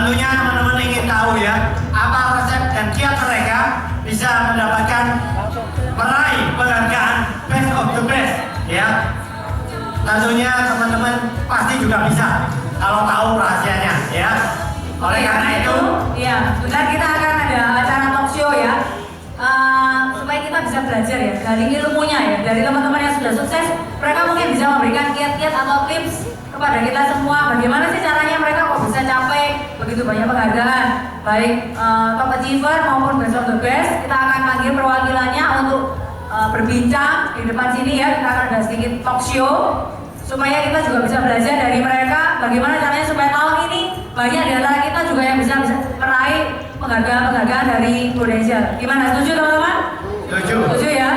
Tentunya teman-teman ingin tahu ya, apa resep dan kiat mereka bisa mendapatkan meraih penghargaan Best of the Best ya. Tentunya teman-teman pasti juga bisa kalau tahu rahasianya ya. Oleh karena itu, ya, bentar kita akan ada acara talk show ya. Supaya kita bisa belajar ya dari ilmunya ya, dari teman-teman yang sudah sukses, mereka mungkin bisa memberikan kiat-kiat atau tips kepada kita semua bagaimana sih caranya mereka kok bisa capai begitu banyak penghargaan, baik top achiever maupun best of the best. Kita akan panggil perwakilannya untuk berbincang di depan sini ya. Kita akan ada sedikit talk show supaya kita juga bisa belajar dari mereka bagaimana caranya supaya tahun ini banyak di antara kita juga yang bisa meraih penghargaan dari Prudential. Gimana, setuju teman-teman? setuju. Setuju ya?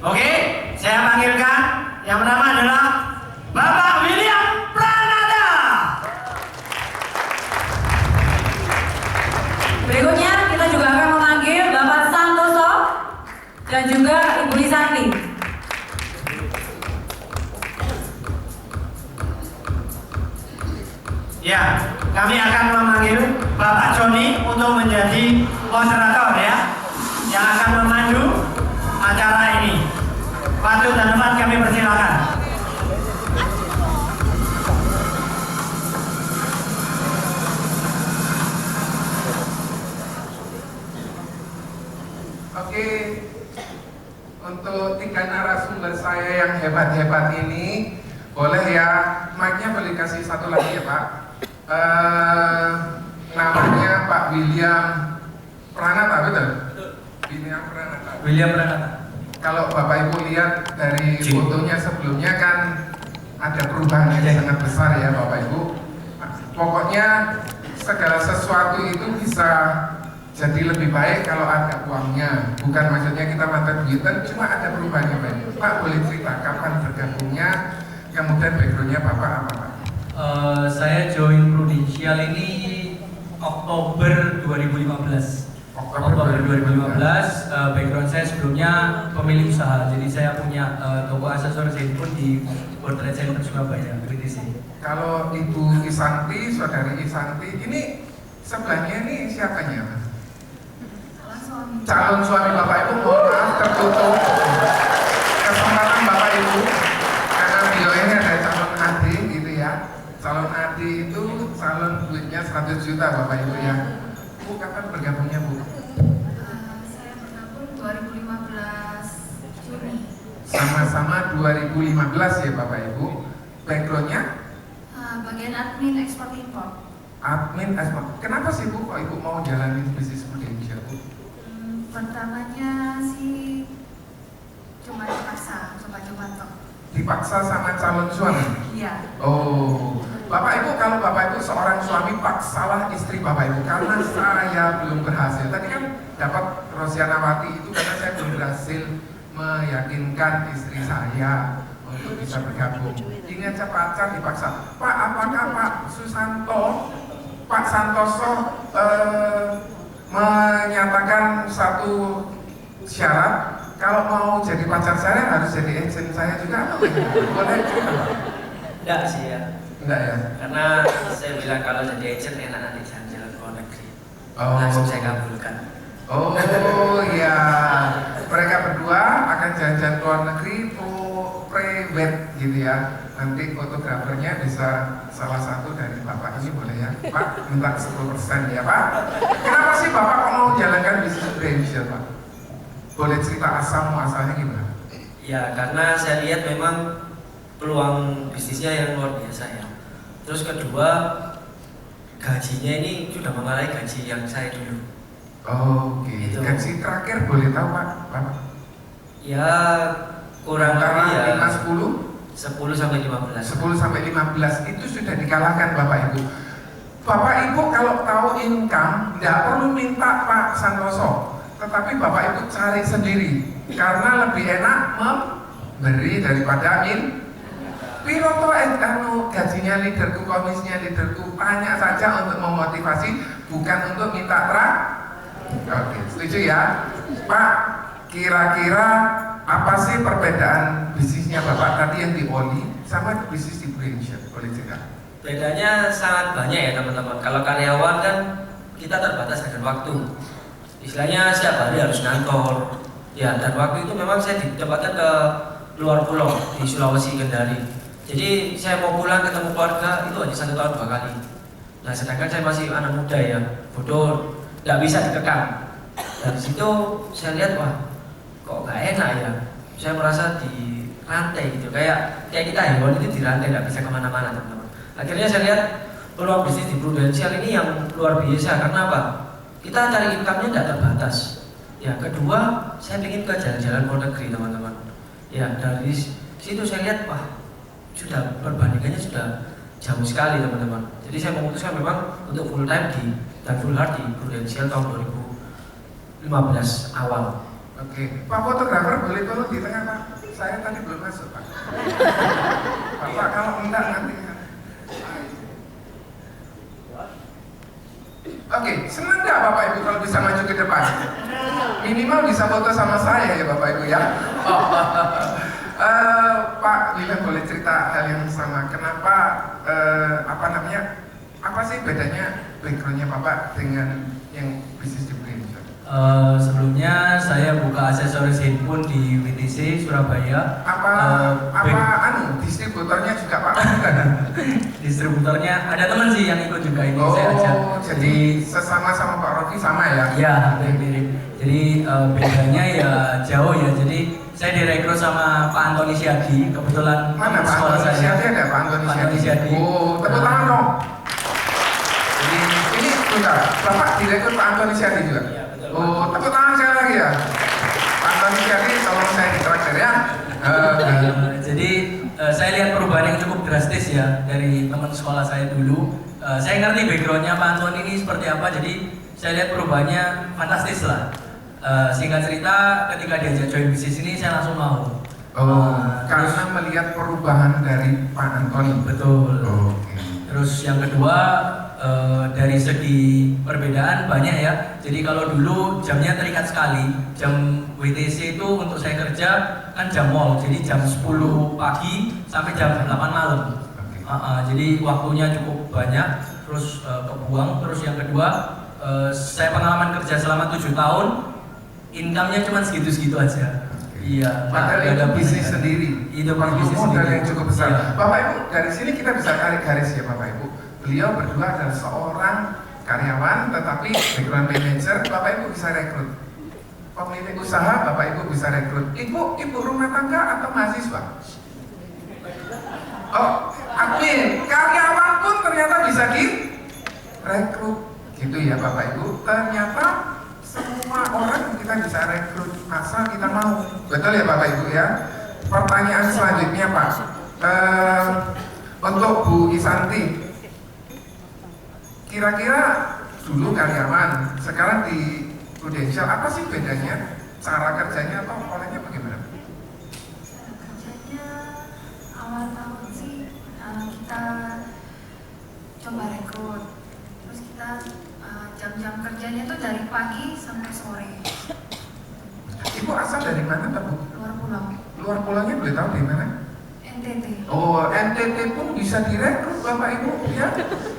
Oke, saya panggilkan yang pertama adalah Bapak William Pranata. Berikutnya kita juga akan memanggil Bapak Santoso dan juga Ibu Lisanti. Ya, kami akan memanggil Bapak Joni untuk menjadi moderator ya, yang akan memandu acara ini. Waktu dan tempat kami persilakan. Oke, untuk tiga narasumber saya yang hebat-hebat ini, boleh ya, mic-nya boleh kasih satu lagi ya Pak. Namanya Pak William Pranata, betul? William Pranata. William Pranata. Kalau Bapak Ibu lihat dari fotonya sebelumnya kan ada perubahan yang sangat besar ya Bapak Ibu. Pokoknya segala sesuatu itu bisa jadi lebih baik kalau ada uangnya. Bukan maksudnya kita mata duitan, cuma ada perubahannya Pak. Pak boleh cerita kapan bergabungnya, kemudian backgroundnya Bapak apa Pak? Saya join Prudential ini Oktober 2015. Oktober 2015. Background saya sebelumnya pemilik usaha. Jadi saya punya toko aksesoris handphone di World Trade Center Surabaya, BTC. Kalau Ibu Isanti, saudari Isanti, ini sebelahnya ini siapanya Mas? Calon suami Bapak Ibu, mohon maaf tertutup kesempatan Bapak Ibu karena beliau ini ada calon adik gitu ya. Calon adik itu calon duitnya 100 juta Bapak Ibu ya. Bu, kapan bergabungnya Bu? Saya bergabung 2015 Juni. Sama-sama 2015 ya Bapak Ibu. Backgroundnya? Bagian admin ekspor impor. Admin ekspor. Kenapa sih Bu kok Ibu mau jalanin bisnis Prudential Bu? Pertamanya sih cuma dipaksa, coba-coba toh. Dipaksa sama calon suami? Iya. Oh, Bapak Ibu, kalau Bapak Ibu seorang suami paksalah istri Bapak Ibu karena saya belum berhasil. Tadi kan dapat Rosianawati itu karena saya belum berhasil meyakinkan istri saya untuk bisa bergabung. Ini aja pacar dipaksa. Pak, apakah Pak Susanto, Pak Santoso menyatakan satu syarat kalau mau jadi pacar saya harus jadi agent saya juga? Boleh juga Pak? Enggak sih ya. Enggak ya? Karena saya bilang kalau jadi agent enak nanti jalan-jalan ke luar negeri. Oh. Langsung saya kabulkan. Oh ya, mereka berdua akan jalan-jalan ke luar negeri pre-wed gitu ya. Nanti fotografernya bisa salah satu dari Bapak ini boleh ya Pak, minta 10% ya Pak. Kenapa sih Bapak kok mau jalankan bisnis Prudential Pak? Boleh cerita asal muasalnya gimana? Ya karena saya lihat memang peluang bisnisnya yang luar biasa ya. Terus kedua gajinya ini sudah mengalahi gaji yang saya dulu. Oke, Gitu. gaji terakhir boleh tahu Pak? Bapak? Ya kurang lebih ya 5-10? 10 sampai 15. 10 sampai 15 itu sudah dikalahkan Bapak Ibu. Bapak Ibu kalau tahu income tidak perlu minta Pak Santoso, tetapi Bapak Ibu cari sendiri karena lebih enak memberi daripada Piroto gajinya leaderku, komisinya leaderku, tanya saja untuk memotivasi, bukan untuk minta Oke, setuju ya Pak? Kira-kira apa sih perbedaan bisnisnya Bapak tadi yang di Oli sama bisnis di Prudential? Boleh cerita? Bedanya sangat banyak ya teman-teman. Kalau karyawan kan kita terbatas dengan waktu. Istilahnya setiap hari harus ngantor. Ya, dan waktu itu memang saya ditempatkan ke luar pulau di Sulawesi Kendari. Jadi saya mau pulang ketemu keluarga itu hanya 1 tahun 2 kali. Nah, sedangkan saya masih anak muda ya, bodoh, nggak bisa dikekang. Dari situ saya lihat, wah, kok nggak enak ya. Saya merasa di rantai gitu, kayak kita hewan itu di rantai, nggak bisa kemana-mana teman-teman. Akhirnya saya lihat peluang bisnis di Prudensial ini yang luar biasa. Karena apa? Kita cari income-nya tidak terbatas. Ya, kedua, saya ingin ke jalan-jalan luar negeri teman-teman. Ya, dari situ saya lihat, wah, sudah perbandingannya sudah jauh sekali teman-teman. Jadi saya memutuskan memang untuk full time dan full hard di Prudensial tahun 2015 awal. Oke, Pak fotografer boleh tolong di tengah Pak. Saya tadi belum masuk Pak. Bapak kalau enggak nanti. Oke, senang nggak Bapak Ibu kalau bisa maju ke depan? Minimal bisa foto sama saya ya Bapak Ibu ya. Pak Lila boleh cerita hal yang sama. Kenapa apa sih bedanya backgroundnya Bapak dengan yang bisnis di Prudensial? Sebelumnya saya buka aksesoris handphone di WTC Surabaya. Distributornya juga Pak? Distributornya ada teman sih yang ikut juga ini saya ajak. Jadi sesama sama Pak Rocky sama ya? Ya, mirip. Jadi bedanya ya jauh ya. Jadi saya direkrut sama Pak Antoni Syadi, kebetulan mana Pak sekolah Antoni saya. Syadi ada Pak Antoni Syadi? Oh, tepuk tangan dong. Jadi ini bentar, Bapak direkrut Pak Antoni Syadi juga? Iya, betul. Oh, tepuk tangan sekali lagi ya. Pak Antoni Syadi, tolong saya ditraktir ya. Jadi saya lihat perubahan yang cukup drastis ya dari teman sekolah saya dulu. Saya ngerti backgroundnya Pak Anton ini seperti apa, jadi saya lihat perubahannya fantastis lah. Singkat cerita, ketika diajak join bisnis ini saya langsung mau. Karena melihat perubahan dari Pak Antoni. Betul. Oke. Terus yang kedua, dari segi perbedaan banyak ya. Jadi kalau dulu jamnya terikat sekali, jam WTC itu untuk saya kerja kan jam mall, jadi jam 10 pagi sampai jam 8 malam. Jadi waktunya cukup banyak, terus kebuang. Terus yang kedua, saya pengalaman kerja selama 7 tahun, income-nya cuma segitu-segitu aja. Iya. Padahal itu bisnis sendiri. Itu bisnis modal sendiri yang cukup besar. Iya. Bapak Ibu, dari sini kita bisa tarik garis ya Bapak Ibu. Beliau berdua adalah seorang karyawan, tetapi background manager. Bapak Ibu bisa rekrut. Pemilik usaha, Bapak Ibu bisa rekrut. Ibu rumah tangga atau mahasiswa? Oh, admin, karyawan pun ternyata bisa direkrut. Gitu ya Bapak Ibu. Ternyata semua orang kita bisa rekrut asal kita mau. Betul ya Bapak Ibu ya. Pertanyaan selanjutnya Pak, untuk Bu Isanti, kira-kira dulu karyawan, sekarang di Prudensial, apa sih bedanya? Cara kerjanya atau polanya bagaimana? Kerjanya awal tahun sih kita coba rekrut, terus kita jam-jam kerjanya itu dari pagi sampai sore. Ibu asal dari mana Bu? Luar pulau. Luar pulaunya boleh tahu di mana? NTT. Oh, NTT pun bisa direkrut Bapak Ibu ya.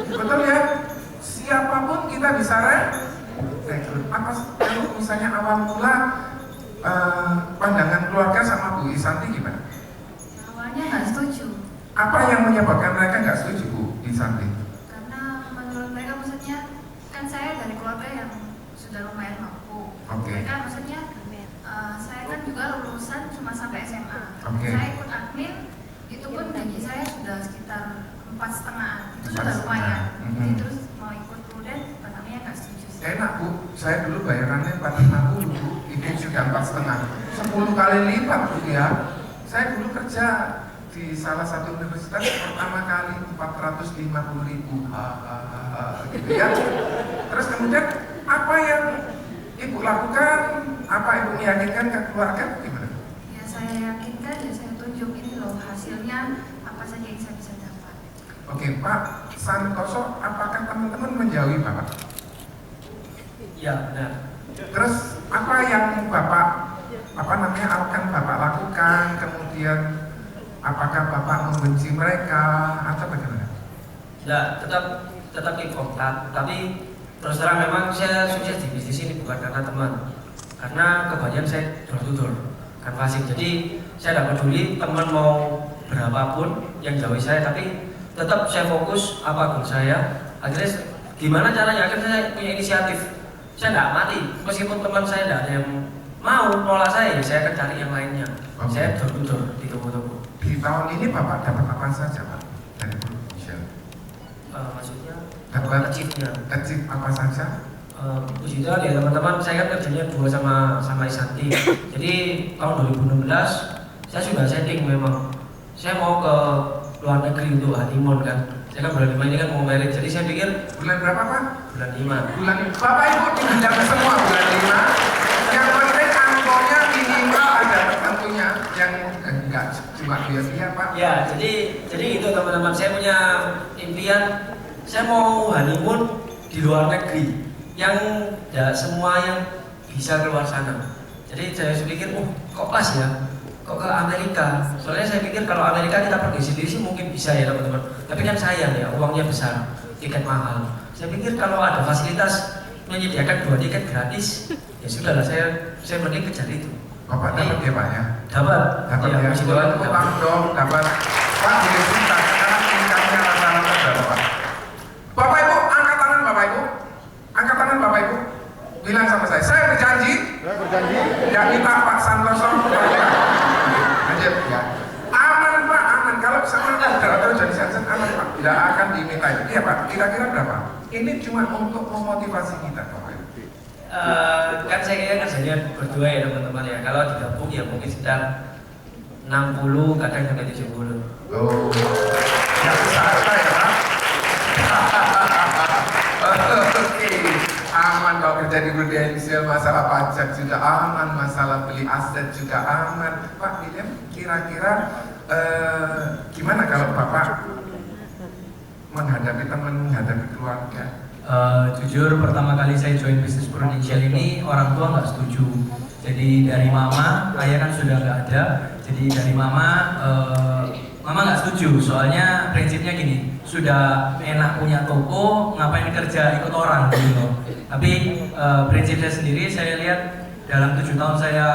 Betul ya. Siapapun kita bisa rekrut. Apa kalau misalnya awal mula pandangan keluarga sama Bu Isanti gimana? Awalnya nggak setuju. Apa yang menyebabkan mereka nggak setuju Bu Isanti? Karena menurut mereka maksudnya kan saya dari keluarga yang sudah lumayan mampu. Oke. Mereka maksudnya saya kan juga lulusan cuma sampai SMA. Oke. Saya ikut admin, itu pun gaji saya sudah sekitar 4,5. Itu sudah 4,5. lumayan. Jadi Mhm. terus mau ikut Pruden, pertamanya nggak setuju. Enak Bu, saya dulu bayarannya 450 Bu, Ibu sudah 4,5, 10 kali lipat Bu ya. Saya dulu kerja di salah satu universitas pertama kali 450.000, gitu ya. Terus kemudian apa yang Ibu lakukan, apa Ibu meyakinkan ke keluarga gimana? Ya saya yakinkan, ya saya tunjuk ini loh hasilnya apa saja yang saya bisa dapat. Oke Pak Santoso, apakah teman-teman menjauhi Bapak? Ya, benar. Terus apa yang Bapak akan Bapak lakukan, kemudian apakah Bapak membenci mereka atau bagaimana? Enggak, tetap keep kontak. Tapi terus terang memang saya sukses di bisnis ini bukan karena teman, karena kebanyakan saya door to door canvassing. Jadi saya tidak peduli teman mau berapapun yang jauhi saya, tapi tetap saya fokus apa goal saya. Akhirnya gimana caranya? Akhirnya saya punya inisiatif. Saya tidak mati meskipun teman saya tidak ada yang mau nolak saya akan cari yang lainnya. Saya door to door di toko-toko. Di tahun ini Bapak dapat apa saja Pak dari Prudential? Maksudnya Dapat achieve-nya. achieve apa saja? Puji Tuhan ya teman-teman, saya kan kerjanya dua sama Isanti. Jadi tahun 2016 saya sudah setting memang. Saya mau ke luar negeri untuk honeymoon kan. Saya kan bulan 5 ini kan mau married. Jadi saya pikir Bulan berapa Pak? bulan 5. Bulan Bapak Ibu diundang semua bulan 5. Yang penting angkonya minimal ada tertentunya, yang enggak cuma biasa Pak. Ya, jadi itu teman-teman, saya punya impian, saya mau honeymoon di luar negeri yang tidak semua yang bisa keluar sana. Jadi saya pikir, kok pas ya, kok ke Amerika. Soalnya saya pikir kalau Amerika kita pergi sendiri sih mungkin bisa ya teman-teman. Tapi kan sayang ya, uangnya besar, tiket mahal. Saya pikir kalau ada fasilitas menyediakan 2 tiket gratis, ya sudahlah, saya mending kejar itu. Bapak dapat ya Pak ya? Dapat Ya, puji Tuhan, utang dong, dapat. Pak boleh cerita sekarang tingkatnya rata-rata berapa Pak? Bapak Ibu, angkat tangan Bapak Ibu. Angkat tangan Bapak Ibu. Bilang sama saya berjanji. Ya minta Pak Santoso. Lanjut ya. Aman Pak, aman. Kalau sama moderator jadi sansen aman Pak. Tidak akan diminta itu. Iya Pak, kira-kira berapa? Ini cuma untuk memotivasi kita Bapak Ibu. Kan saya kira kerjanya berdua ya teman-teman ya. Kalau digabung ya mungkin sekitar 60 kadang sampai 70. Oh, yang swasta ya Pak? Oke, aman kalau kerja di Prudential, masalah pajak juga aman, masalah beli aset juga aman. Pak William, kira-kira gimana kalau Bapak menghadapi teman, menghadapi keluarga? Jujur pertama kali saya join bisnis Prudential ini orang tua nggak setuju. Jadi dari mama, ayah kan sudah nggak ada. Jadi dari mama nggak setuju. Soalnya prinsipnya gini, sudah enak punya toko, ngapain kerja ikut orang gitu. Tapi prinsip saya sendiri, saya lihat dalam 7 tahun saya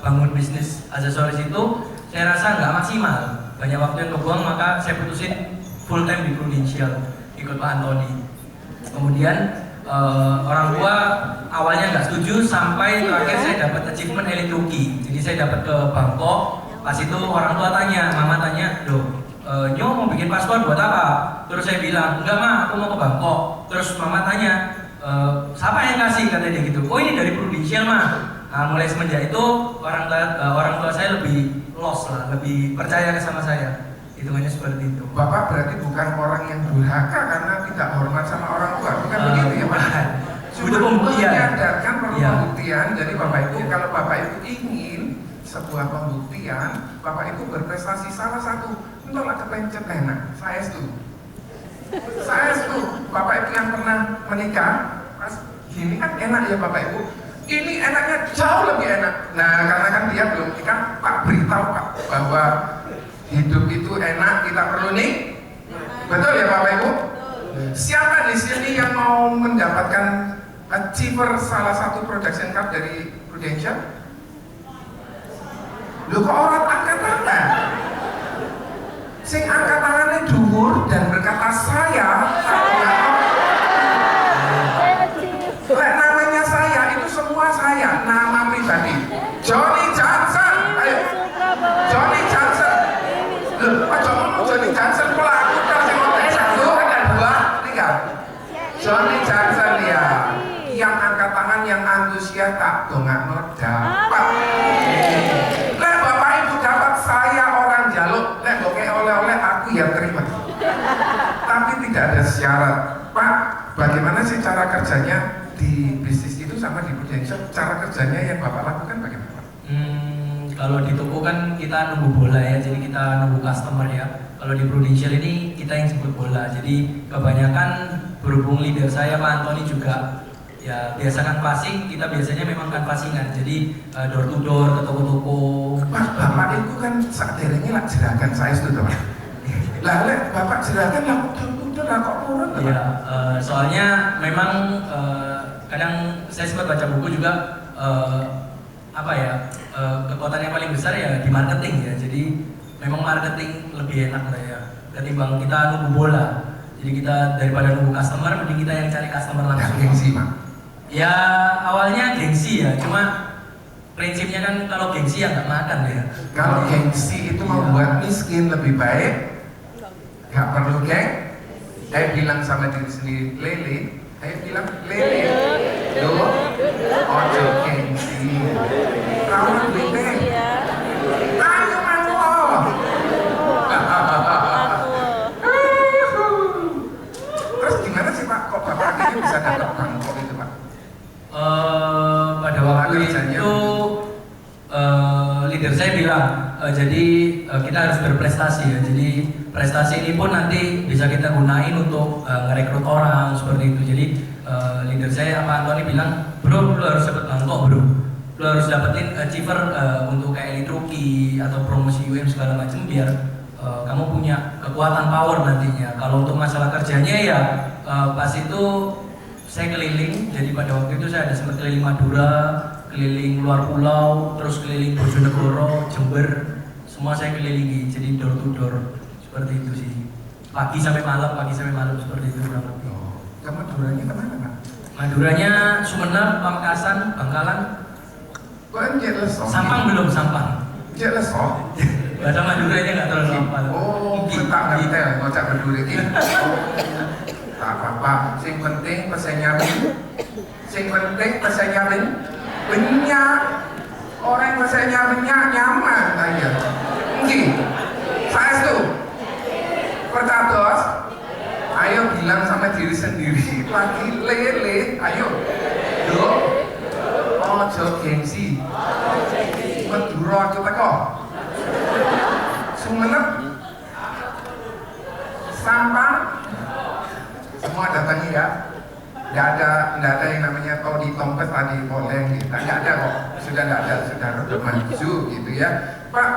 bangun bisnis aksesoris itu, saya rasa nggak maksimal. Banyak waktu yang kebuang, maka saya putusin full time di Prudential, ikut Pak Antoni. Kemudian orang tua awalnya nggak setuju sampai terakhir saya dapat achievement elite rookie. Jadi saya dapat ke Bangkok. Pas itu orang tua tanya, mama tanya, loh, Nyo mau bikin paspor buat apa? Terus saya bilang, enggak Ma, aku mau ke Bangkok. Terus mama tanya, siapa yang kasih? Kata dia gitu. Oh ini dari Prudential Ma. Nah, mulai semenjak itu orang tua saya lebih lost lah, lebih percaya sama saya. Hitungannya seperti itu. Bapak berarti bukan orang yang durhaka karena tidak hormat sama orang tua, bukan begitu ya Pak? Butuh pembuktian. Menyadarkan perlu Iya. pembuktian. Jadi Bapak Ibu, kalau Bapak Ibu ingin sebuah pembuktian, Bapak Ibu berprestasi salah satu, entahlah kepencet enak, saya setuju. Saya setuju. Bapak Ibu yang pernah menikah, pas gini kan enak ya Bapak Ibu. Ini enaknya jauh lebih enak. Nah, karena kan dia belum nikah, Pak beritahu Pak bahwa hidup itu enak, kita perlu nih. Betul ya Bapak Ibu? Siapa di sini yang mau mendapatkan achiever salah satu production cup dari Prudential? Loh kok orang angkat tangan? Sing angkat tangannya dhuwur dan berkata saya. Lek namanya saya itu semua saya, nama pribadi. Johnny Johnson, ayo. Johnny Johnson. Loh, Pak ngomong Johnny Johnson pelaku kasih ngomong 1, 2, 3. Johnny Johnson ya. Yang angkat tangan yang antusias tak dongakno dapat. Lek Bapak Ibu dapat saya orang jaluk, lek boke oleh-oleh aku ya terima. Tapi tidak ada syarat. Pak, bagaimana sih cara kerjanya di bisnis itu sama di Prudential? Cara kerjanya yang Bapak lakukan bagaimana Pak? Kalau di toko kan kita nunggu bola ya, jadi kita nunggu customer ya. Kalau di Prudential ini kita yang jemput bola. Jadi kebanyakan berhubung leader saya Pak Antoni juga ya biasa kan passing, kita biasanya memang kan passingan. Jadi door to door ke toko-toko. Pak, Bapak itu kan saat ini lah jerakan saya itu Pak. Lah lek Bapak jerakan lah door to door lah kok turun lah. Iya, soalnya memang kadang saya sempat baca buku juga apa ya, kekuatan yang paling besar ya di marketing ya. Jadi memang marketing lebih enak lah ya ketimbang kita nunggu bola. Jadi kita daripada nunggu customer, mending kita yang cari customer langsung. Gengsi Pak. Ya awalnya gengsi ya, cuma prinsipnya kan kalau gengsi ya nggak makan ya. Kalau gengsi itu membuat miskin, lebih baik nggak perlu geng. Ayo bilang sama diri sendiri, lele. Ayo bilang lele. Loh, ojo gengsi. Kamu lele. Ayo mano. Terus gimana sih Pak? Kok Bapak ini bisa dapat mangkok itu Pak? Pada waktu itu leader saya bilang jadi kita harus berprestasi ya. Jadi prestasi ini pun nanti bisa kita gunain untuk ngerekrut orang seperti itu. Jadi leader saya Pak Antoni bilang, bro, lu harus dapat mangkok bro, lu harus dapetin achiever untuk kayak elite rookie atau promosi UM segala macam biar kamu punya kekuatan power nantinya. Kalau untuk masalah kerjanya ya pas itu saya keliling. Jadi pada waktu itu saya ada sempat keliling Madura, keliling luar pulau, terus keliling Bojonegoro, Jember, semua saya kelilingi. Jadi door to door seperti itu sih. Pagi sampai malam seperti itu kurang lebih. Ke Maduranya kemana Pak? Maduranya Sumenep, Pamekasan, Bangkalan. Kok kan jelas oh? Sampang belum Sampang. Jelas oh? Bahasa Maduranya nggak terlalu hafal. Oh, tak ngerti ya, ngocak berduri ini. Tak apa-apa, sing penting pesannya banyak. Orang pesannya banyak nyaman aja. Mungkin saya tuh percados. Ayo bilang sama diri sendiri, lagi lele, ayo. Yo. Ojo gengsi. Madura kita kok. Sumenep, Sampang, semua datangi ya. Nggak ada yang namanya todi tompet tadi boleh gitu. Nggak ada kok, sudah udah maju gitu ya. Pak,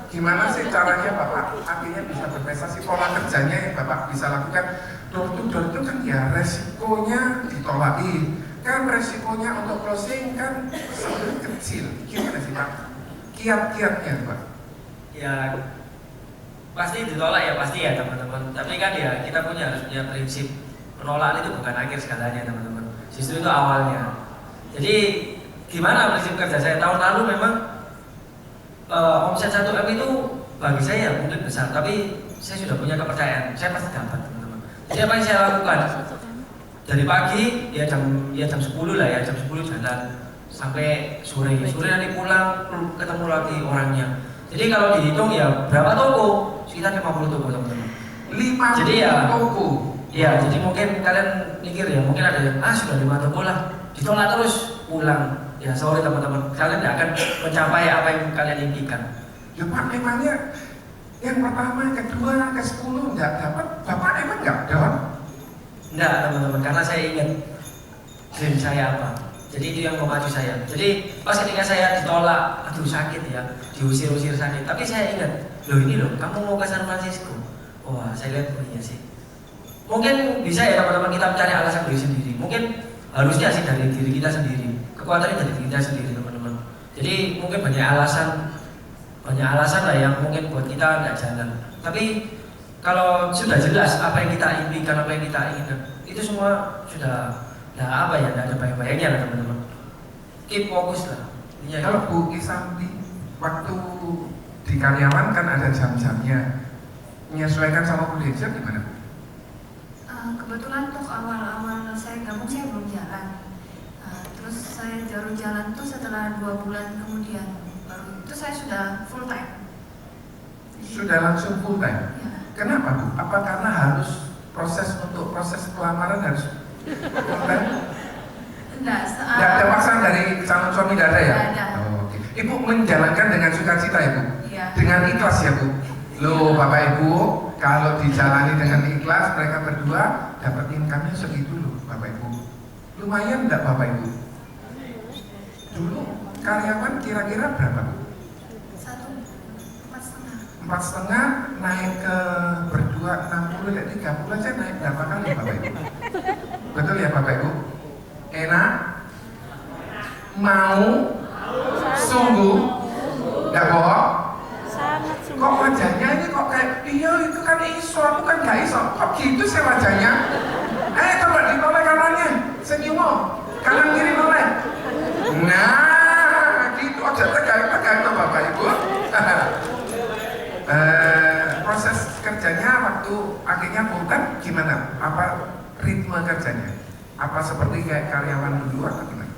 gimana sih caranya Bapak akhirnya bisa berprestasi? Pola kerjanya yang Bapak bisa lakukan door to door itu kan ya resikonya ditolaki. Kan resikonya untuk closing kan sebenarnya kecil. Gimana sih Pak? Kiat-kiatnya Pak? Ya pasti ditolak ya pasti ya teman-teman. Tapi kan ya kita harus punya prinsip penolakan itu bukan akhir segalanya teman-teman. Justru itu awalnya. Jadi gimana prinsip kerja saya tahun lalu memang omset 1M itu bagi saya mungkin besar, tapi saya sudah punya kepercayaan saya pasti dapat teman-teman. Jadi apa yang saya lakukan dari pagi ya jam 10 lah ya, jam 10 jalan sampai sore nanti pulang ketemu lagi orangnya. Jadi kalau dihitung ya berapa toko? Sekitar 50 toko teman-teman. 50 jadi ya, toko. Ya, jadi mungkin kalian mikir ya, mungkin ada yang sudah 5 toko lah, ditolak terus pulang. Ya sorry teman-teman, kalian tidak akan mencapai apa yang kalian impikan. Ya Pak, memangnya yang pertama, kedua, ke-10 nggak dapat, Bapak emang nggak dapat? Enggak teman-teman, karena saya ingat dream saya apa. Jadi itu yang memacu saya. Jadi pas ketika saya ditolak, aduh sakit ya, diusir-usir sakit. Tapi saya ingat, kamu mau ke San Francisco. Wah, saya lihat iya sih. Mungkin bisa ya teman-teman kita mencari alasan diri sendiri. Mungkin harusnya sih dari diri kita sendiri. Kekuatannya dari diri kita sendiri teman-teman. Jadi mungkin banyak alasan lah yang mungkin buat kita nggak jalan. Tapi kalau sudah jelas apa yang kita impikan, apa yang kita inginkan, itu semua sudah nggak ada bayang-bayangnya lah teman-teman. Keep fokus lah. Ya, kalau Bu Isambi waktu di karyawan kan ada jam-jamnya, menyesuaikan sama Bu Denzer gimana? Kebetulan tuh awal-awal saya gabung saya belum jalan. Terus saya baru jalan tuh setelah 2 bulan kemudian. Baru itu saya sudah full time. Sudah langsung full time? Ya. Kenapa Bu? Apa karena harus proses pelamaran harus full time? Enggak, Tidak ada paksaan dari calon suami dada ya? Tidak ada. Oh, oke. Ibu menjalankan dengan sukacita ya Bu? Iya. Dengan ikhlas ya Bu? Loh Bapak Ibu, kalau dijalani dengan ikhlas mereka berdua dapat income-nya segitu loh Bapak Ibu. Lumayan enggak Bapak Ibu? Dulu karyawan kira-kira berapa Bu? 4,5. 4,5 naik ke berdua 60, 30 aja naik berapa kali Bapak Ibu? Betul ya Bapak Ibu? Enak? Mau? Sungguh? Gak bohong? Kok wajahnya ini kok kayak, iya itu kan iso, aku kan gak iso. Kok gitu sih wajahnya? Coba ditoleh kanannya, senyum, kanan kiri noleh. Nah, gitu aja tegang tuh Bapak Ibu. Proses kerjanya waktu akhirnya bukan gimana? Apa ritme kerjanya? Apa seperti kayak karyawan dulu atau gimana?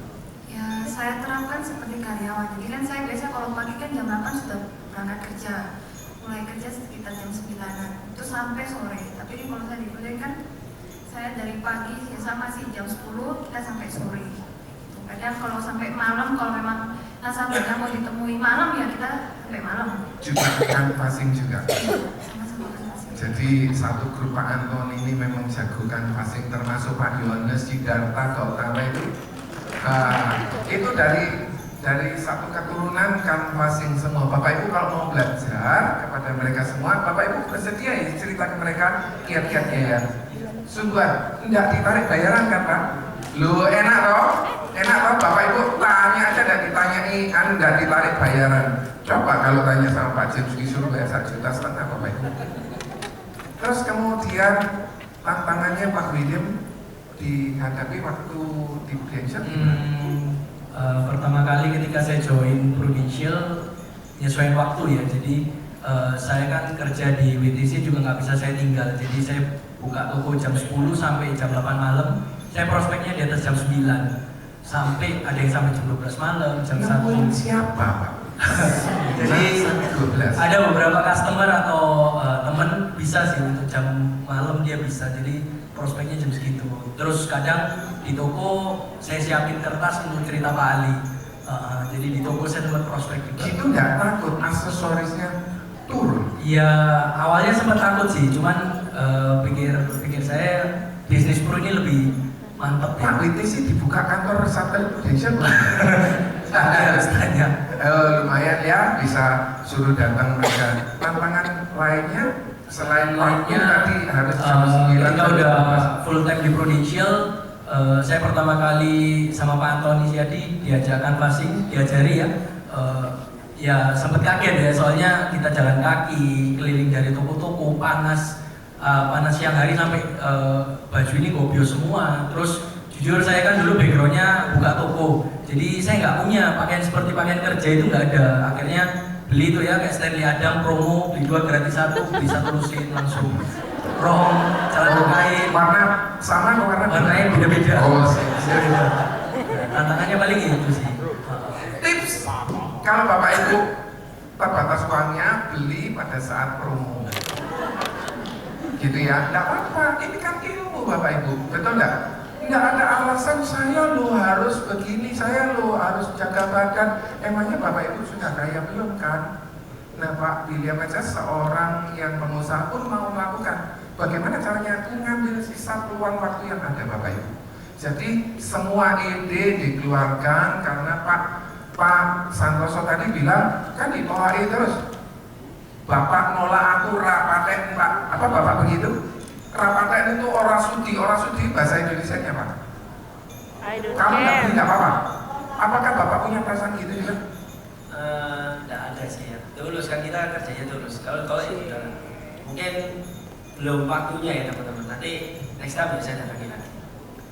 Ya, saya terapkan seperti karyawan. Jadi kan saya biasa kalau pagi kan jam 8 sudah berangkat kerja. Mulai kerja sekitar jam 9-an. Itu sampai sore. Tapi kalau saya di Kuliah kan saya dari pagi ya sama sih jam 10 kita sampai sore. Kadang kalau sampai malam, kalau memang nasabahnya mau ditemui malam ya kita sampai malam. Juga canvassing juga. Sama-sama canvassing. Jadi satu grup Pak Anton ini memang jago canvassing, termasuk Pak Yohanes Sidarta Gautama itu dari satu keturunan canvassing semua. Bapak Ibu kalau mau belajar kepada mereka semua, Bapak Ibu bersedia ya cerita ke mereka kiat-kiatnya ya. Sungguh tidak ditarik bayaran kan Pak? Lu enak toh? Enak toh Bapak Ibu tanya aja dan ditanyai Anda ditarik bayaran. Coba kalau tanya sama Pak James disuruh bayar 1,5 juta Bapak Ibu. Terus kemudian tantangannya Pak William dihadapi waktu di Prudential pertama kali ketika saya join Prudential nyesuaiin waktu ya. Jadi saya kan kerja di WTC juga nggak bisa saya tinggal. Jadi saya buka toko jam 10 sampai jam 8 malam. Saya prospeknya di atas jam 9 sampai ada yang sampai jam 12 malam, jam 1. Siapa Pak? Jadi 12. ada beberapa customer atau temen bisa sih untuk jam malam dia bisa. Jadi prospeknya jam segitu. Terus kadang di toko saya siapin kertas untuk cerita Pak Ali. Jadi di toko saya tempat prospek juga. Gitu nggak takut aksesorisnya turun? Ya awalnya sempat takut sih, cuman pikir saya bisnis pro ini lebih mantap ya. Pak WTC dibuka kantor satelit Prudential. Harus tanya. Lumayan ya, bisa suruh datang mereka. Tantangan lainnya selain waktu tadi harus jam 9 ketika udah full time di Prudential, saya pertama kali sama Pak Antoni Siadi diajarkan passing, diajari ya. Ya sempat kaget ya, soalnya kita jalan kaki keliling dari toko-toko, panas siang hari sampai baju ini gobio semua. Terus jujur saya kan dulu backgroundnya buka toko, jadi saya nggak punya pakaian seperti pakaian kerja itu nggak ada. Akhirnya beli itu ya kayak Stanley Adam promo, beli 2 gratis 1, beli 1 lusin langsung. Rong, celana kain, warna sama atau warnanya beda-beda. Oh, tantangannya paling itu sih. tips kalau Bapak Ibu terbatas uangnya beli pada saat promo gitu ya, nggak apa-apa, ini kan ilmu Bapak Ibu, betul nggak? Nggak ada alasan saya lo harus begini, saya lo harus jaga badan. Emangnya Bapak Ibu sudah kaya belum kan? Nah Pak William aja seorang yang pengusaha pun mau melakukan. Bagaimana caranya? Mengambil sisa peluang waktu yang ada Bapak Ibu. Jadi semua ide dikeluarkan karena Pak Santoso tadi bilang kan ditolak terus. Bapak nolak aku rapaten Pak. Apa Bapak begitu? Rapaten itu orang sudi bahasa Indonesianya Pak. Kamu nggak beli nggak apa-apa. Apakah Bapak punya perasaan gitu juga? Nggak ada sih ya. Tulus kan kita kerjanya tulus. Kalau itu mungkin belum waktunya ya teman-teman. Nanti next time bisa datangin lagi.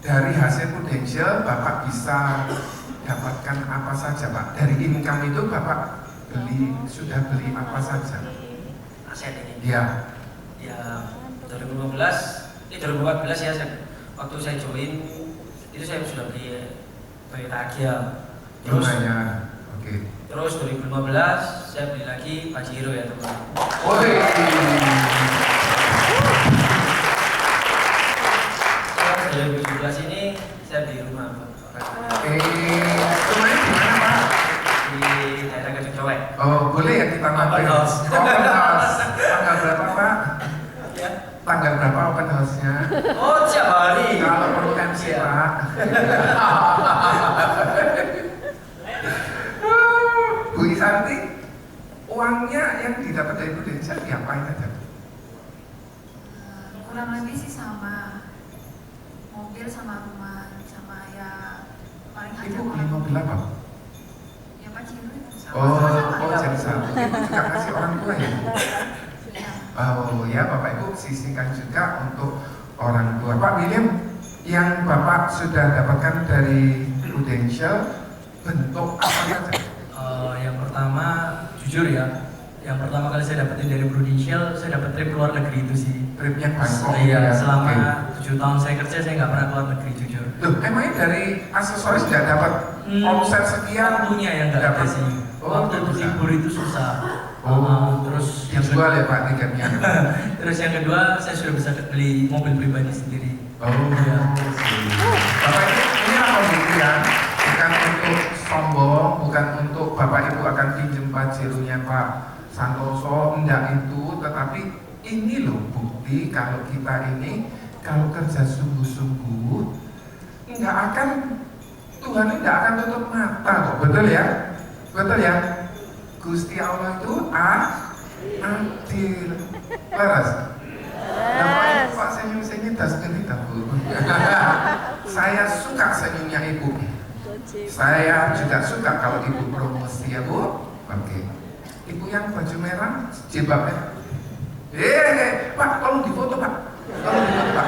Dari hasil Prudential Bapak bisa dapatkan apa saja Pak? Dari income itu Bapak sudah beli apa saja? Aset ini. Iya. Ya 2014 ya waktu saya join itu saya sudah beli Toyota Agya. Terus Lumayan. Oke. Terus 2015 saya beli lagi Pajero ya teman. Woi. Terus 2017 ini saya beli rumah. Rumahnya di mana Pak? Di daerah Gedung Cowek. Oh boleh ya kita mampir. Open house. Open house. Tanggal berapa Pak? Ya. Tanggal berapa open house-nya? Oh tiap hari. Kalau perlu MC Pak. Bu Isanti, uangnya yang didapat dari Prudential diapain aja? kurang lebih sih sama, mobil sama rumah sama ya paling Ibu ajak beli mobil apa? ya Pajero itu Oh, jadi satu. Ibu juga kasih orang tua ya? ya. Oh ya, Bapak Ibu sisihkan juga untuk orang tua. Pak William, yang Bapak sudah dapatkan dari Prudential bentuk apa saja? Yang pertama, jujur ya, yang pertama kali saya dapetin dari Prudential, saya dapat trip luar negeri itu sih. Tripnya Bangkok. Iya, selama Oke. 7 tahun saya kerja, saya nggak pernah keluar negeri jujur. Loh, emangnya dari aksesoris tidak dapat omset sekian? Waktunya yang nggak ada sih. Oh, Waktu untuk susah. libur itu susah. Oh, terus yang dijual ya Pak tiketnya. terus yang kedua, saya sudah bisa beli mobil pribadi sendiri. Oh, iya. Bapak ini apa ya? Bukan untuk sombong, bukan untuk Bapak Ibu akan pinjem Pajeronya Pak Santoso, enggak itu, tetapi ini loh bukti kalau kita ini kalau kerja sungguh-sungguh enggak akan, Tuhan enggak akan tutup mata kok, betul ya? Betul ya? Gusti Allah itu adil. Laras. Pak senyum-senyum tas kita Bu. Saya suka senyumnya Ibu. Saya juga suka kalau Ibu promosi ya Bu. Oke. Ibu yang baju merah, jilbabnya. Pak, tolong difoto Pak. Tolong difoto Pak.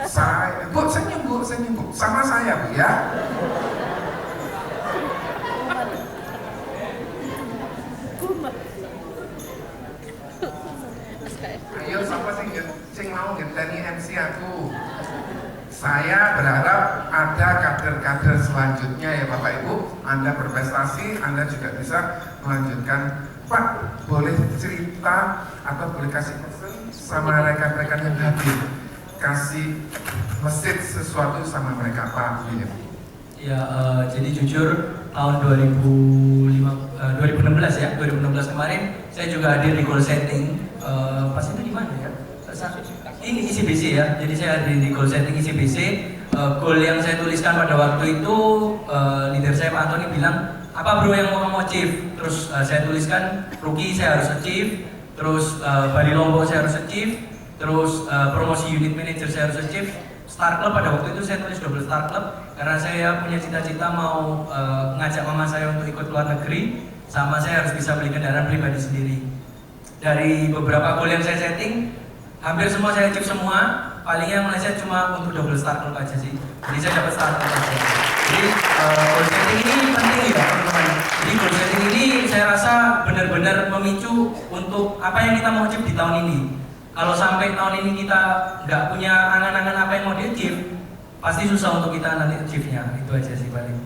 Saya, Bu senyum Bu, senyum Bu. Sama saya Bu ya. Ayo siapa sing mau ngenteni MC aku. Saya berharap ada kader-kader selanjutnya ya Bapak Ibu. Anda berprestasi, Anda juga bisa melanjutkan. Pak, boleh cerita atau boleh kasih pesan sama rekan-rekan yang hadir, kasih message sesuatu sama mereka Pak William. Ya, jadi jujur tahun 2016 ya, 2016 kemarin saya juga hadir di goal setting. Pas itu di mana ya? Ini ICBC ya. Jadi saya hadir di goal setting ICBC. Goal yang saya tuliskan pada waktu itu, leader saya Pak Antoni bilang, apa bro yang mau kamu achieve? Terus saya tuliskan rookie saya harus achieve, terus Bali Lombok saya harus achieve, terus promosi unit manager saya harus achieve. Star Club pada waktu itu saya tulis double Star Club karena saya punya cita-cita mau ngajak mama saya untuk ikut luar negeri, sama saya harus bisa beli kendaraan pribadi sendiri. Dari beberapa goal yang saya setting, hampir semua saya achieve semua. Paling yang meleset cuma untuk double Star Club aja sih. Jadi saya dapat Star Club aja. Jadi goal setting ini penting ya teman-teman. Jadi goal setting ini saya rasa benar-benar memicu untuk apa yang kita mau achieve di tahun ini. Kalau sampai tahun ini kita nggak punya angan-angan apa yang mau di-achieve, pasti susah untuk kita nanti achieve-nya. Itu aja sih paling.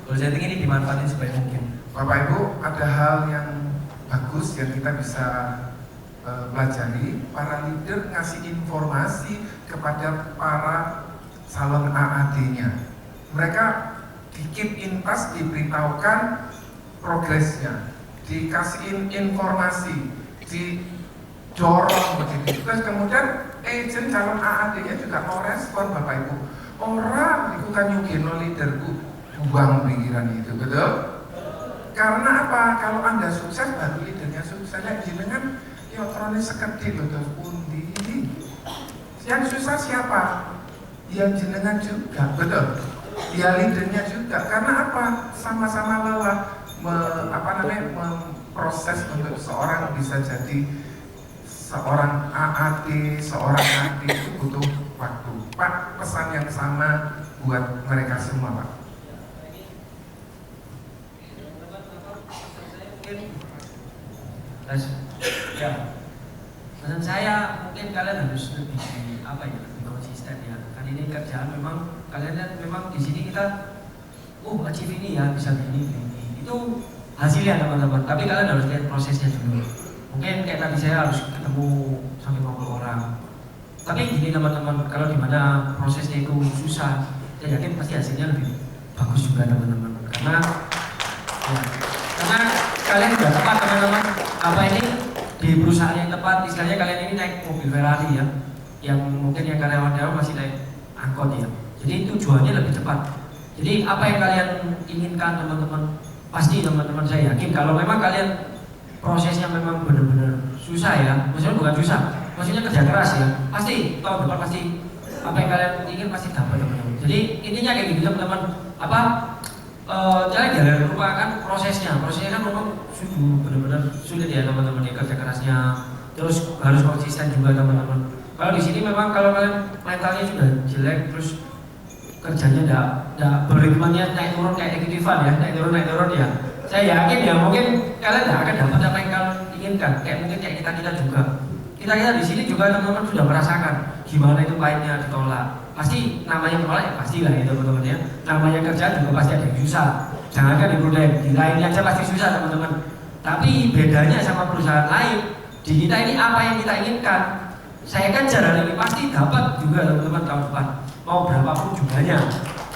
Goal setting ini dimanfaatin sebaik mungkin. Bapak Ibu, ada hal yang bagus yang kita bisa pelajari. Para leader ngasih informasi kepada para calon AAD-nya. Mereka di-keep in touch, diberitahukan progresnya, dikasihin informasi, didorong begitu. Terus kemudian agent calon AAD-nya juga mau respon Bapak Ibu. Orang itu kan nyugino leaderku, buang pikiran itu, betul? Karena apa? Kalau Anda sukses, baru leadernya sukses. Jenengan yotrone sekedhik lho terus pundi. Yang susah siapa? Ya jenengan juga, betul? Ya leadernya juga. Karena apa? Sama-sama lelah memproses untuk seorang bisa jadi seorang AAD, seorang AD itu butuh waktu. Pak, pesan yang sama buat mereka semua, Pak. Ya, pesan saya mungkin kalian harus lebih lebih konsisten ya. Kan ini kerjaan memang kalian lihat memang di sini kita achieve ini ya bisa begini. Itu hasilnya teman-teman. Tapi kalian harus lihat prosesnya dulu. Mungkin kayak tadi saya harus ketemu sampai 50 orang. Tapi gini teman-teman, kalau dimana prosesnya itu susah, saya yakin pasti hasilnya lebih bagus juga teman-teman. Karena kalian sudah tepat teman-teman. Apa ini di perusahaan yang tepat, istilahnya kalian ini naik mobil Ferrari ya, yang mungkin yang karyawan-karyawan masih naik angkot ya. Jadi tujuannya lebih cepat. Jadi apa yang kalian inginkan teman-teman, pasti teman-teman saya yakin kalau memang kalian prosesnya memang benar-benar susah ya, maksudnya bukan susah, maksudnya kerja keras ya, pasti tahun depan pasti apa yang kalian ingin pasti dapat teman-teman. Jadi intinya kayak gitu teman-teman. Jangan lupakan prosesnya kan memang benar-benar sulit ya teman-teman ya, kerja kerasnya, terus harus konsisten juga teman-teman. Kalau di sini memang kalau kalian mentalnya sudah jelek, terus kerjanya enggak beritmenya naik turun kayak ekitivan ya, naik turun ya. Saya yakin ya mungkin kalian enggak akan dapat apa yang kalian inginkan. Kayak mungkin kayak kita juga. Kita di sini juga teman-teman sudah merasakan gimana itu pahitnya ditolak. Pasti namanya menolak ya pastilah ya teman-teman ya. Namanya kerja juga pasti ada yang susah. Jangankan di Prudent, di lainnya aja pasti susah teman-teman. Tapi bedanya sama perusahaan lain, di kita ini apa yang kita inginkan, saya kejar hari ini pasti dapat juga teman-teman tahun depan. Mau berapapun jumlahnya.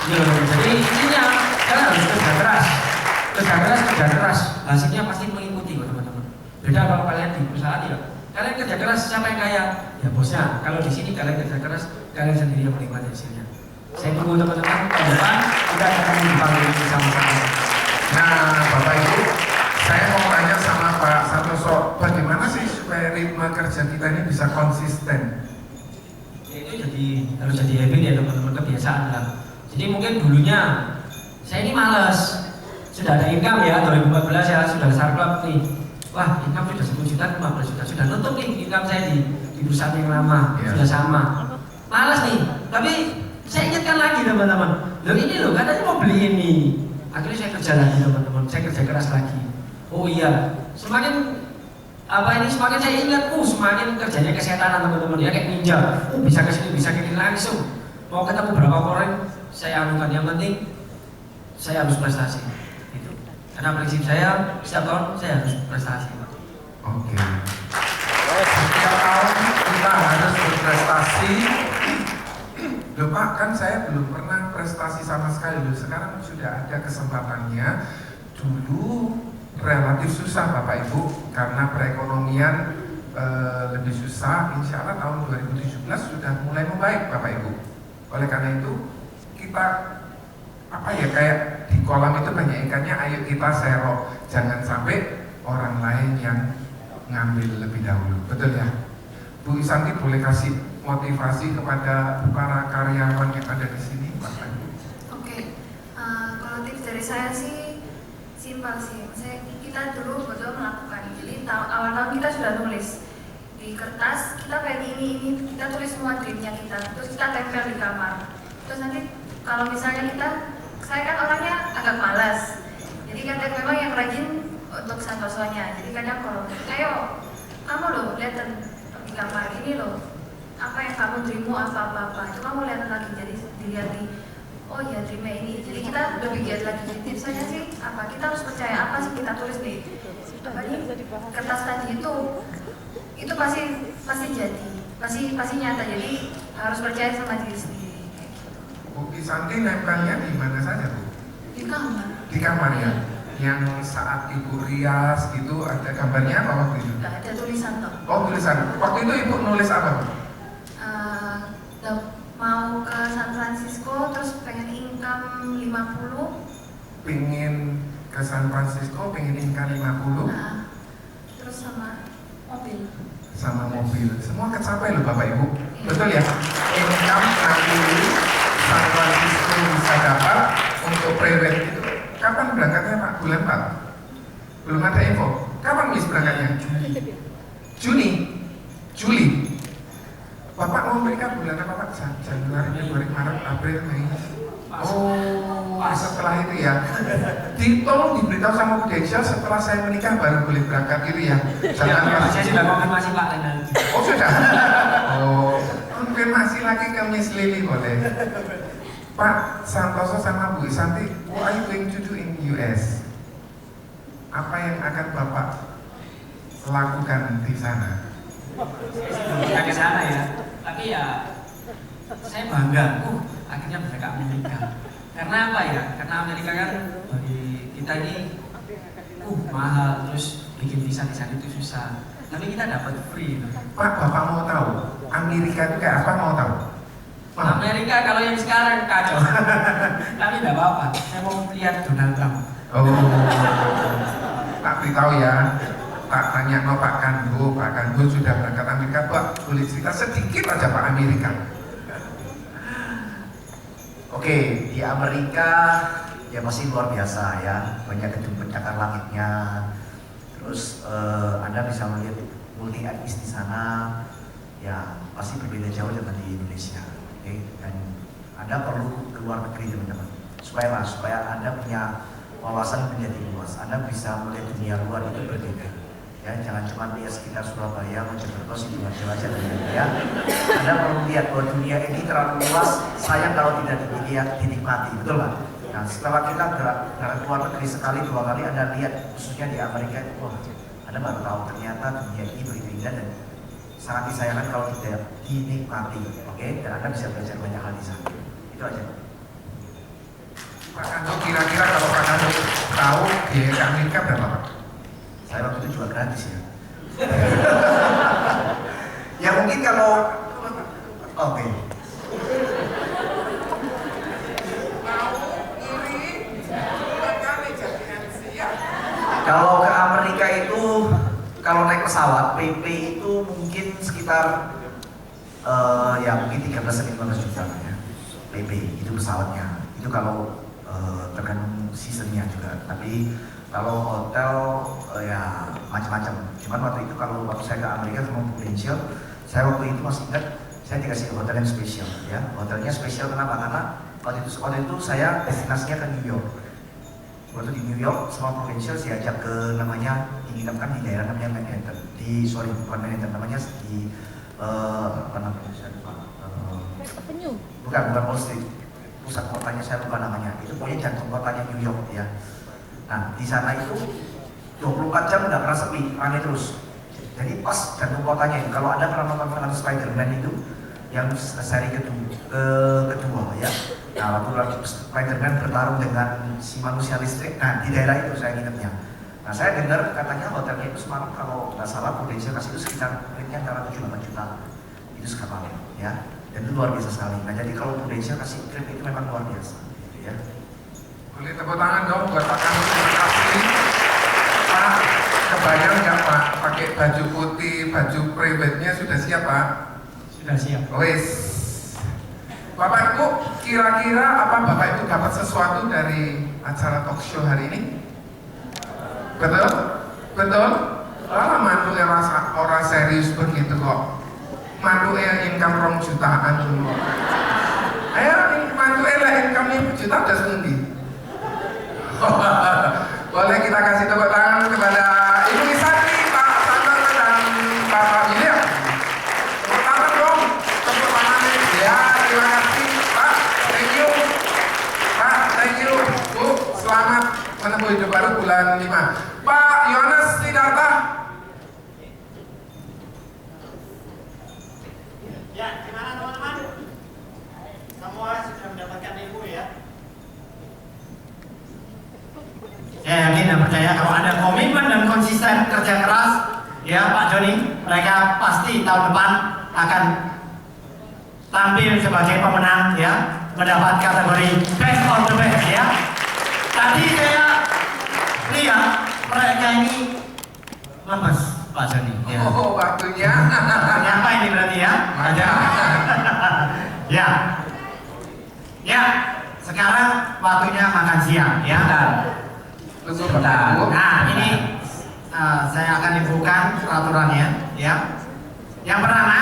Jadi intinya kalian harus kerja keras, hasilnya pasti mengikuti teman-teman. Beda kalau kalian di perusahaan ya, kalian kerja keras siapa yang kaya? Ya bosnya. Kalau di sini kalian kerja keras, kalian sendiri yang menikmati hasilnya. Saya tunggu teman-teman tahun depan kita akan dipanggil sama-sama. Nah, Bapak Ibu, saya mau tanya sama Pak Santoso, bagaimana sih supaya ritme kerja kita ini bisa konsisten? Itu harus jadi habit ya teman-teman, kebiasaan lah. Jadi mungkin dulunya saya ini malas, sudah ada income ya 2014 ya, sudah sarklap nih. Wah, income sudah 10 juta, 15 juta, sudah nutup nih income saya di perusahaan yang lama, sudah sama. Malas nih, tapi saya ingatkan lagi teman-teman, loh ini loh katanya mau beli ini. Akhirnya saya kerja lagi teman-teman, saya kerja keras lagi. Oh iya, semakin semakin saya ingat, semakin kerjanya kesehatan teman-teman ya, kayak ninja. Bisa kesini, bisa kini langsung. Mau ketemu berapa orang, saya anukan. Yang penting saya harus prestasi. Gitu. Karena prinsip saya setiap tahun saya harus prestasi. Oke. Setiap tahun kita harus berprestasi. Loh Pak, kan saya belum pernah prestasi sama sekali. Loh, sekarang sudah ada kesempatannya. Dulu relatif susah Bapak Ibu karena perekonomian lebih susah. Insya Allah tahun 2017 sudah mulai membaik Bapak Ibu. Oleh karena itu kita kayak di kolam itu banyak ikannya, ayo kita serok, jangan sampai orang lain yang ngambil lebih dahulu. Betul ya? Bu Isanti boleh kasih motivasi kepada para karyawan yang ada di sini Bapak Ibu? Oke, kalau tips dari saya sih simpel sih. Kita dulu betul melakukan. Jadi awal tahun kita sudah nulis di kertas, kita pengen ini, kita tulis semua dreamnya kita, terus kita tempel di kamar. Terus nanti kalau misalnya saya kan orangnya agak malas, jadi kan memang yang rajin untuk santosonya. Jadi kadang kalau ayo kamu loh lihat di kamar ini loh, apa yang kamu dreammu apa itu kamu lihat lagi, jadi dilihat di oh ya dreamnya ini. Jadi kita lebih giat lagi. Jadi tips saya sih kita harus percaya apa sih kita tulis di kertas tadi itu pasti jadi, pasti nyata. Jadi harus percaya sama diri sendiri. Bu Isanti nempelnya di mana saja Bu? Di kamar. Di kamar ya? Yang saat Ibu rias gitu ada gambarnya apa waktu itu? Nggak ada tulisan toh. Oh tulisan. Waktu itu Ibu nulis apa Bu? Mau ke San Francisco terus pengen income 50. Pengen ke San Francisco, pengen income 50. Nah, terus sama mobil. Sama mobil. Semua kecapai loh Bapak Ibu. Betul ya? Income 60, San Francisco bisa dapat untuk prewed itu. Kapan berangkatnya Pak? Bulan 4? Belum ada info. Kapan Miss berangkatnya? Juni? Juli? Bapak mau mereka bulan apa Pak? Januari, Februari, Maret, April, Mei. Oh, setelah itu ya. Tolong diberitahu sama Prudential setelah saya menikah baru boleh berangkat gitu ya. Jangan saya sudah konfirmasi Pak dengan. Oh sudah. Oh, konfirmasi lagi ke Miss Lily boleh. Pak Santoso sama Bu Isanti, what are you going to do in US? Apa yang akan Bapak lakukan di sana? Saya ke sana ya, tapi ya saya bangga, akhirnya bisa ke Amerika. Karena apa ya? Karena Amerika kan bagi kita ini mahal, terus bikin visa di sana itu susah. Tapi kita dapat free. Pak, Bapak mau tahu Amerika itu kayak apa, mau tahu? Amerika kalau yang sekarang kacau. Tapi tidak apa-apa. Saya mau lihat Donald Trump. Oh, tak beritahu ya. tak tanya no Pak Kanbo sudah berangkat Amerika, Pak boleh cerita sedikit aja Pak Amerika. Oke, di Amerika ya masih luar biasa ya, banyak gedung pencakar langitnya. Terus Anda bisa melihat multi etnis di sana, ya pasti berbeda jauh dengan di Indonesia. Oke, dan Anda perlu keluar negeri teman-teman, supaya Anda punya wawasan menjadi luas. Anda bisa melihat dunia luar itu berbeda. Ya, jangan cuma lihat sekitar Surabaya, Mojokerto, Sidoarjo aja ya. Anda perlu lihat bahwa dunia ini terlalu luas, sayang kalau tidak dilihat, dinikmati, betul Pak? Nah, setelah kita keluar negeri sekali, 2 kali, Anda lihat, khususnya di Amerika, wah, Anda baru tahu ternyata dunia ini begitu indah dan sangat disayangkan kalau tidak dinikmati, oke? Dan Anda bisa belajar banyak hal di sana. Itu aja. Pak Kanbo, kira-kira kalau Pak Kanbo tahu biaya ke Amerika berapa Pak? Saya waktu itu juga gratis ya. Ya mungkin kalau oke. Kalau ke Amerika itu kalau naik pesawat PP itu mungkin sekitar ya mungkin 13-15 juta ya. PP itu pesawatnya. Itu kalau tergantung seasonnya juga. Tapi kalau hotel ya macam-macam. Cuman waktu itu kalau waktu saya ke Amerika sama Prudential, saya waktu itu masih ingat saya dikasih hotel yang spesial ya. Hotelnya spesial kenapa? Karena waktu itu saya destinasinya ke New York. Waktu di New York sama Prudential saya ajak ke namanya diinginkan di daerah namanya Manhattan. Bukan Manhattan, namanya di apa namanya saya lupa. Bukan Wall Street. Pusat kotanya saya lupa namanya. Itu pokoknya jantung kotanya New York ya. Nah, di sana itu 24 jam nggak pernah sepi, ramai terus. Jadi pas jantung kotanya itu, kalau Anda pernah nonton film Spider-Man itu, yang seri kedua ya. Nah, waktu Spider-Man bertarung dengan si manusia listrik, nah di daerah itu saya ingatnya. Nah, saya dengar katanya hotelnya itu semalam kalau nggak salah Prudential kasih itu sekitar rate-nya antara 7-8 juta. Itu sekarang ya. Dan itu luar biasa sekali. Nah, jadi kalau Prudential kasih trip itu memang luar biasa gitu ya. Boleh tepuk tangan dong buat Pak Kanbo, terima kasih. Pak, kebayang nggak Pak pakai baju putih, baju private-nya sudah siap Pak? Sudah siap. Wes. Bapak Ibu, kira-kira apa Bapak Ibu dapat sesuatu dari acara talk show hari ini? Betul? Betul? Lama mantunya rasa orang serius begitu kok. Mantunya income 2 jutaan dulu. Ayo, mantunya lah income 1 juta udah sendi. Boleh kita kasih tepuk tangan kepada Ibu Isati, Pak Santoso dan Bapak William. Tepuk tangan dong, tepuk tangannya. Ya, terima kasih Pak, thank you. Pak, thank you. Bu, selamat menempuh hidup baru bulan 5. Pak Yohanes Sidarta. Ya, gimana teman-teman? Semua sudah mendapatkan ilmu ya? Saya yakin dan percaya kalau ada komitmen dan konsisten kerja keras, ya Pak Joni, mereka pasti tahun depan akan tampil sebagai pemenang ya, mendapat kategori Best of the Best ya. Tadi saya lihat mereka ini lemes Pak Joni. Ya. Oh, waktunya. Apa ini berarti ya? Ada. Ya. Ya. Sekarang waktunya makan siang ya. Tunggu Bapak Ibu. Nah ini saya akan infokan peraturannya ya. Yang pertama,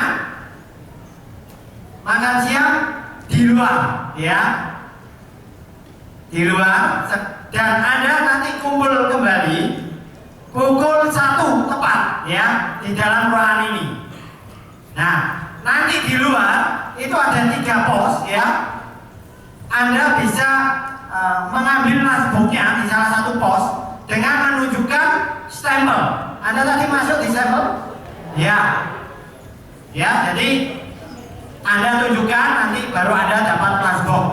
makan siang di luar ya, di luar, dan Anda nanti kumpul kembali pukul 1 tepat ya di dalam ruangan ini. Nah nanti di luar itu ada 3 pos ya. Anda bisa mengambil notebooknya di salah satu pos dengan menunjukkan stempel. Anda tadi masuk di stempel? Ya. Ya, jadi Anda tunjukkan nanti baru Anda dapat notebook.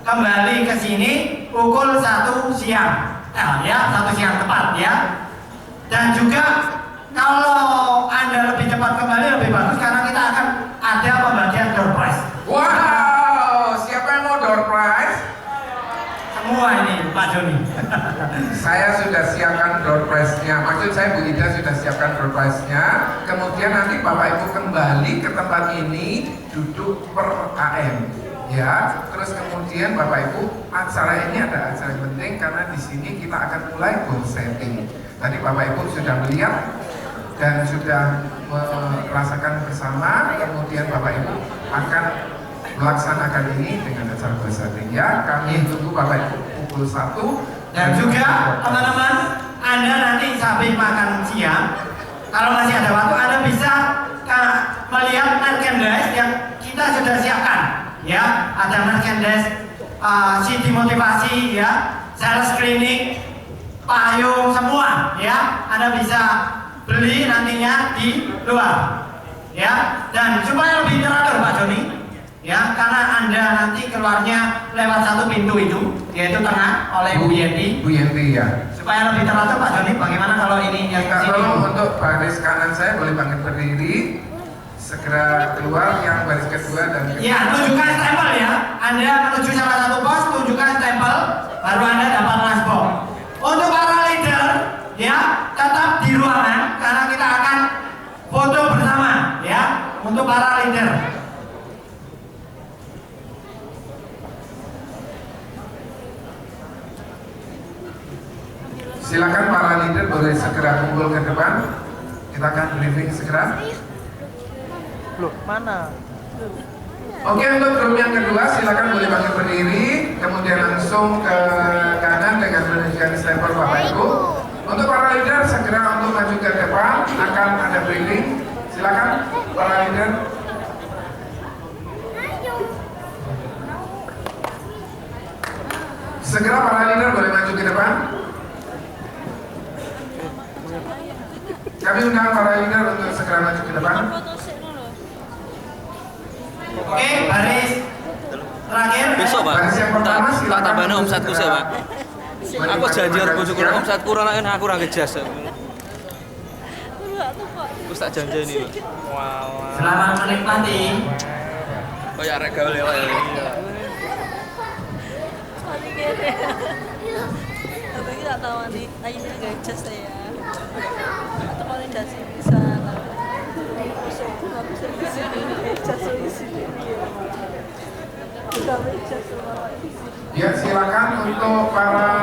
Kembali ke sini pukul 1 siang. Ya, 1 siang tepat ya. Dan juga kalau Anda lebih cepat kembali lebih bagus karena kita akan ada pembagian door prize. Wow, siapa yang mau door prize? Semua semua ini Pak Joni. Saya sudah siapkan door prize-nya. Maksud saya Bu Ida sudah siapkan door prize-nya. Kemudian nanti Bapak Ibu kembali ke tempat ini duduk per AM. Ya, terus kemudian Bapak Ibu, acara ini ada acara yang penting karena di sini kita akan mulai goal setting. Tadi Bapak Ibu sudah melihat dan sudah merasakan bersama, kemudian Bapak Ibu akan melaksanakan ini dengan acara goal setting. Ya, kami tunggu Bapak Ibu pukul 1. Dan juga teman-teman, Anda nanti sampai makan siang, kalau masih ada waktu, Anda bisa melihat merchandise yang kita sudah siapkan. Ya, ada merchandise CD motivasi, ya, sales screening, payung semua, ya. Anda bisa beli nantinya di luar, ya. Dan supaya lebih teratur Pak Joni, ya, karena Anda nanti keluarnya lewat satu pintu itu, yaitu tengah oleh Bu Yenti. Bu Yenti ya. Supaya lebih teratur Pak Joni, bagaimana kalau ini yang Kalau untuk baris kanan saya boleh bangkit berdiri, segera keluar yang baris kedua dan ketiga. Ya, tunjukkan stempel ya. Anda menuju salah satu pos, tunjukkan stempel, baru Anda dapat transport. Untuk para leader, ya, tetap di ruangan karena kita akan foto bersama, ya, untuk para leader. Silakan para leader boleh segera kumpul ke depan. Kita akan briefing segera. Loh, mana? Oke, untuk grup yang kedua silakan boleh bangkit berdiri, kemudian langsung ke kanan dengan menunjukkan stempel Bapak Ibu. Untuk para leader segera untuk maju ke depan, akan ada briefing. Silakan para leader. Segera para leader boleh maju ke depan. Kami undang para leader untuk segera maju ke depan. Oke, baris terakhir. Besok Pak, Baris yang pertama tak silakan tambahin omsetku sih Pak. Aku janji harus bojoku omsetku ora nek aku ora ngejas. Wis tak janji ini Pak. Selamat menikmati. Kayak arek gawe lewat. Tapi kita tahu nanti akhirnya nggak jas ya. Rekomendasi bisa. Ya, silakan untuk para